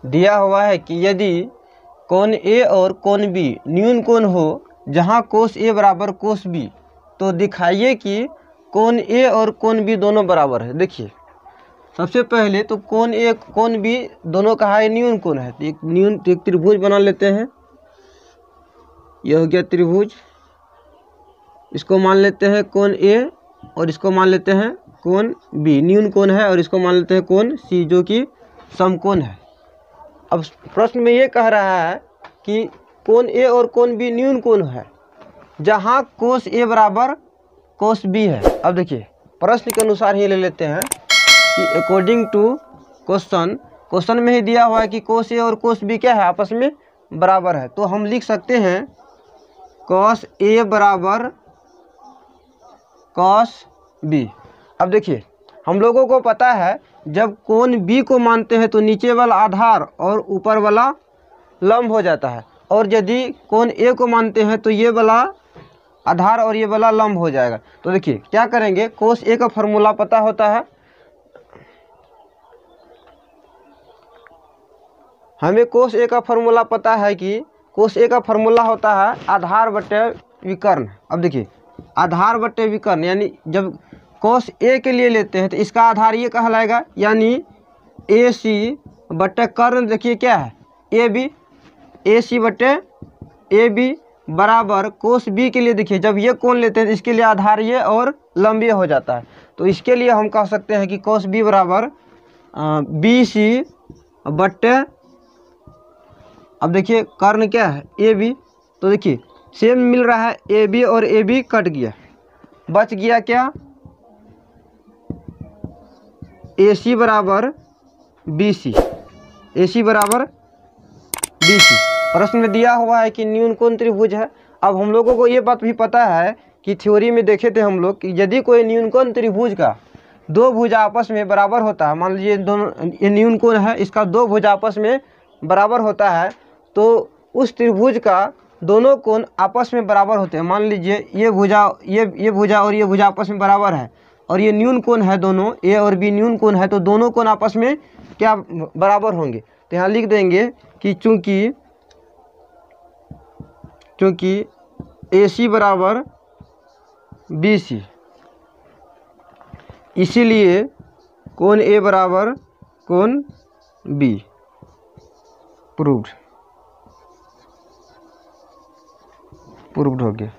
दिया हुआ है कि यदि कोण ए और कोण बी न्यून कोण हो जहां कोस ए बराबर कोस बी, तो दिखाइए कि कोण ए और कोण बी दोनों बराबर है। देखिए सबसे पहले तो कोण ए कोण बी दोनों कहा है न्यून कोण है, तो एक त्रिभुज बना लेते हैं। यह हो गया त्रिभुज, इसको मान लेते हैं कोण ए और इसको मान लेते हैं कोण बी, न्यून कोण है, और इसको मान लेते हैं कोण सी जो कि समकोण है। अब प्रश्न में ये कह रहा है कि कोण ए और कोण बी न्यून कोण है जहां कोस ए बराबर कोस बी है। अब देखिए प्रश्न के अनुसार ही ले लेते हैं कि अकॉर्डिंग टू क्वेश्चन में ही दिया हुआ है कि कोस ए और कोस बी क्या है, आपस में बराबर है। तो हम लिख सकते हैं कॉस ए बराबर कॉस बी। अब देखिए हम लोगों को पता है जब कोण बी को मानते हैं तो नीचे वाला आधार और ऊपर वाला लंब हो जाता है, और यदि कोण ए को मानते हैं तो ये वाला आधार और ये वाला लंब हो जाएगा। तो देखिए क्या करेंगे, कोस ए का फॉर्मूला पता होता है, हमें कोस ए का फॉर्मूला पता है कि कोस ए का फॉर्मूला होता है आधार बटे विकर्ण। अब देखिए आधार बटे विकर्ण यानी जब कोस ए के लिए लेते हैं तो इसका आधार ये कहलाएगा, यानी ए सी बटे कर्ण देखिए क्या है ए बी, ए सी बटे ए बी बराबर कोस बी के लिए देखिए जब ये कोण लेते हैं तो इसके लिए आधार ये और लंब ये हो जाता है। तो इसके लिए हम कह सकते हैं कि कोस बी बराबर बी सी बटे, अब देखिए कर्ण क्या है ए बी, तो देखिए सेम मिल रहा है ए बी और ए बी कट गया, बच गया क्या ए सी बराबर बी सी, ए सी बराबर बी सी। प्रश्न में दिया हुआ है कि न्यून कोण त्रिभुज है। अब हम लोगों को ये बात भी पता है कि थ्योरी में देखे थे हम लोग कि यदि कोई न्यून कोण त्रिभुज का दो भुजा आपस में बराबर होता है, मान लीजिए दोनों ये न्यून कोण है, इसका दो भुजा आपस में बराबर होता है, तो उस त्रिभुज का दोनों कोण आपस में बराबर होते हैं। मान लीजिए ये भुजा और ये भुजा आपस में बराबर है और ये न्यून कोण है, दोनों ए और बी न्यून कोण है, तो दोनों कोण आपस में क्या बराबर होंगे। तो यहाँ लिख देंगे कि चूँकि ए सी बराबर बी सी, इसीलिए कोण ए बराबर कोण बी। प्रूव्ड हो गया।